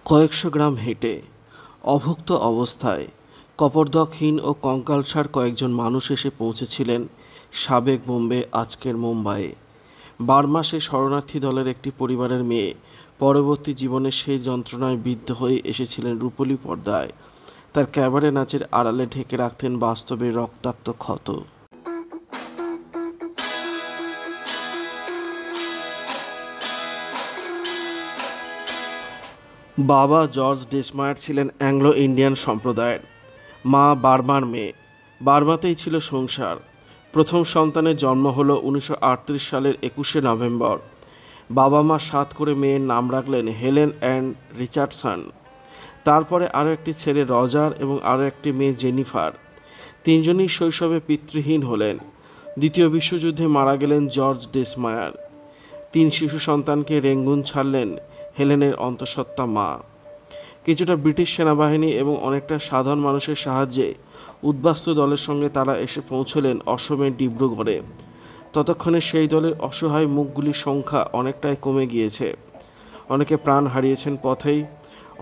কয়েকশো গ্রাম হেঁটে অভুক্ত অবস্থায় কপর্দকহীন ও কঙ্কালসার কয়েকজন মানুষ এসে পৌঁছেছিলেন সাবেক বোম্বে, আজকের মুম্বাইয়ে। বার্মাসে শরণার্থী দলের একটি পরিবারের মেয়ে পরবর্তী জীবনে সেই যন্ত্রণায় বিদ্ধ হয়ে এসেছিলেন রূপলী পর্দায়। তার ক্যাবারে নাচের আড়ালে ঢেকে রাখতেন বাস্তবে রক্তাক্ত ক্ষত। বাবা জর্জ ডেসমায়ার ছিলেন অ্যাংলো ইন্ডিয়ান সম্প্রদায়ের। মা বার্মার মেয়ে। বার্মাতেই ছিল সংসার। প্রথম সন্তানের জন্ম হলো 1938 সালের 21শে নভেম্বর। বাবা মা সাত করে মেয়ের নাম রাখলেন হেলেন অ্যান্ড রিচার্ডসন। তারপরে আরও একটি ছেলে রজার এবং আরও একটি মেয়ে জেনিফার। তিনজনই শৈশবে পিতৃহীন হলেন। দ্বিতীয় বিশ্বযুদ্ধে মারা গেলেন জর্জ ডেসমায়ার। তিন শিশু সন্তানকে রেঙ্গুন ছাড়লেন হেলেনের অন্তঃসত্ত্বা মা। কিছুটা ব্রিটিশ সেনাবাহিনী এবং অনেকটা সাধারণ মানুষের সাহায্যে উদ্বাস্তু দলের সঙ্গে তারা এসে পৌঁছলেন অসমের ডিব্রুগড়ে। ততক্ষণে সেই দলের অসহায় মুখগুলির সংখ্যা অনেকটাই কমে গিয়েছে। অনেকে প্রাণ হারিয়েছেন পথেই,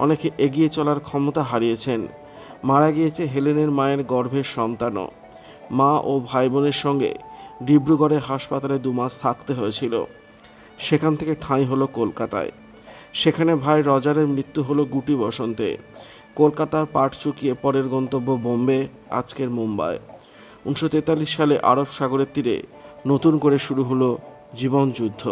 অনেকে এগিয়ে চলার ক্ষমতা হারিয়েছেন। মারা গিয়েছে হেলেনের মায়ের গর্ভের সন্তানও। মা ও ভাই বোনের সঙ্গে ডিব্রুগড়ের হাসপাতালে 2 মাস থাকতে হয়েছিল। সেখান থেকে ঠাঁই হলো কলকাতায়। সেখানে ভাই রজারের মৃত্যু হলো গুটি বসন্তে। কলকাতার পাট চুকিয়ে পরের গন্তব্য বোম্বে, আজকের মুম্বাই। 1943 সালে আরব সাগরের তীরে নতুন করে শুরু হলো জীবনযুদ্ধ।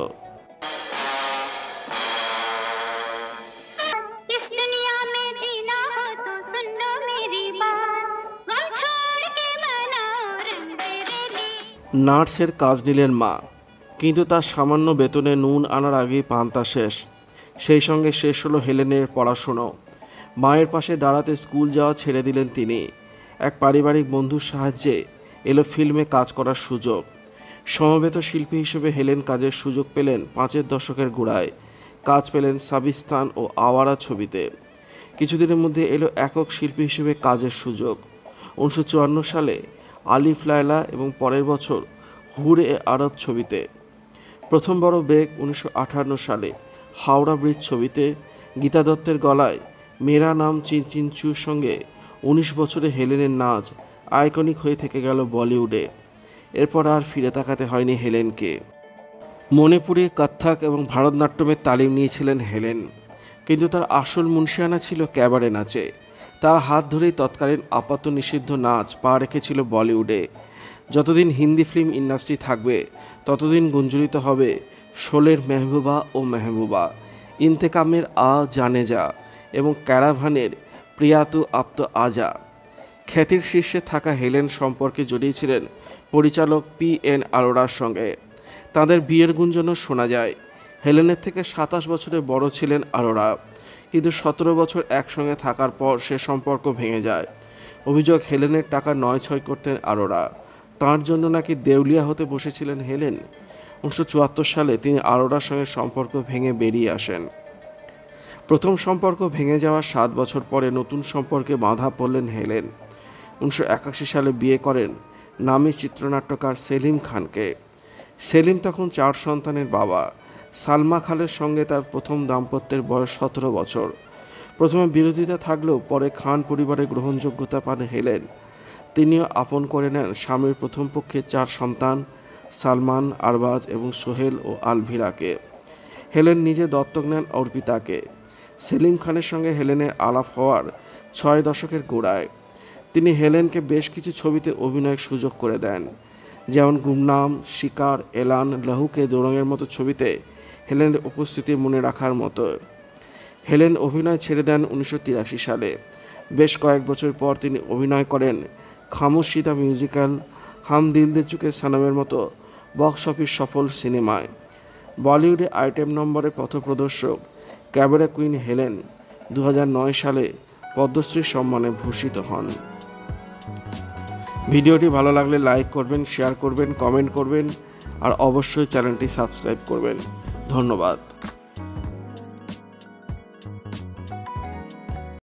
নার্সের কাজ নিলেন মা, কিন্তু তার সামান্য বেতনে নুন আনার আগেই পান্তা শেষ। সেই সঙ্গে শেষ হলো হেলেনের পড়াশুনো। মায়ের পাশে দাঁড়াতে স্কুল যাওয়া ছেড়ে দিলেন তিনি। এক পারিবারিক বন্ধুর সাহায্যে এলো ফিল্মে কাজ করার সুযোগ। সমবেত শিল্পী হিসেবে হেলেন কাজের সুযোগ পেলেন 5-এর দশকের গোড়ায়। কাজ পেলেন সাবিস্তান ও আওয়ারা ছবিতে। কিছুদিনের মধ্যে এলো একক শিল্পী হিসেবে কাজের সুযোগ 1954 সালে আলিফ লায়লা এবং পরের বছর হুরে আরব ছবিতে। প্রথম বড় ব্রেক 1958 সালে হাওড়া ব্রিজ ছবিতে। গীতা দত্তের গলায় মেরা নাম চিনচিনচুর সঙ্গে 19 বছরে হেলেনের নাচ আইকনিক হয়ে থেকে গেল বলিউডে। এরপর আর ফিরে তাকাতে হয়নি হেলেনকে। মণিপুরে কত্থক এবং ভারতনাট্যমের তালিম নিয়েছিলেন হেলেন, কিন্তু তার আসল মুনশিয়ানা ছিল ক্যাবারে নাচে। তার হাত ধরেই তৎকালীন আপাত নিষিদ্ধ নাচ পা রেখেছিল বলিউডে। যতদিন হিন্দি ফিল্ম ইন্ডাস্ট্রি থাকবে ততদিন গুঞ্জরিত হবে শোলের মেহবুবা ও মেহবুবা, ইন্তেকামের আ জানে যা এবং ক্যারাভানের প্রিয়াতু আপ্ত আজা। খ্যাতির শীর্ষে থাকা হেলেন সম্পর্কে জড়িয়েছিলেন পরিচালক PN আরোরার সঙ্গে। তাদের বিয়ের গুঞ্জনও শোনা যায়। হেলেনের থেকে 27 বছরে বড় ছিলেন আরোরা, কিন্তু 17 বছর একসঙ্গে থাকার পর সে সম্পর্ক ভেঙে যায়। অভিযোগ, হেলেনের টাকা নয়-ছয় করতেন আরোরা। তাঁর জন্য নাকি দেউলিয়া হতে বসেছিলেন হেলেন। 1974 সালে তিনি আরোরার সঙ্গে সম্পর্ক ভেঙে বেরিয়ে আসেন। প্রথম সম্পর্ক ভেঙে যাওয়ার 7 বছর পরে নতুন সম্পর্কে বাঁধা পড়লেন হেলেন। 1981 সালে বিয়ে করেন নামী চিত্রনাট্যকার সেলিম খানকে। সেলিম তখন 4 সন্তানের বাবা। সালমা খানের সঙ্গে তার প্রথম দাম্পত্যের বয়স 17 বছর। প্রথমে বিরোধিতা থাকলেও পরে খান পরিবারের গ্রহণযোগ্যতা পান হেলেন। তিনিও আপন করে নেন স্বামীর প্রথম পক্ষের 4 সন্তান সালমান, আরবাজ এবং সোহেল ও আলভিরাকে। হেলেন নিজে দত্তক নেন অর্পিতাকে। সেলিম খানের সঙ্গে হেলেনের আলাপ হওয়ার 6 দশকের গোড়ায়। তিনি হেলেনকে বেশ কিছু ছবিতে অভিনয়ের সুযোগ করে দেন, যেমন গুমনাম, শিকার, এলান, লাহুকে দোরঙের মতো ছবিতে হেলেনের উপস্থিতি মনে রাখার মতো। হেলেন অভিনয় ছেড়ে দেন 1983 সালে। বেশ কয়েক বছর পর তিনি অভিনয় করেন খামোশি দ্য মিউজিক্যাল, হাম দিল দে চুকে সনমের মতো বক্স অফিস সফল সিনেমায়। বলিউডে আইটেম নম্বরে পথপ্রদর্শক ক্যাবারে কুইন হেলেন 2009 সালে পদ্মশ্রী সম্মানে ভূষিত হন। ভিডিওটি ভালো লাগলে লাইক করবেন, শেয়ার করবেন, কমেন্ট করবেন আর অবশ্যই চ্যানেলটি সাবস্ক্রাইব করবেন। ধন্যবাদ।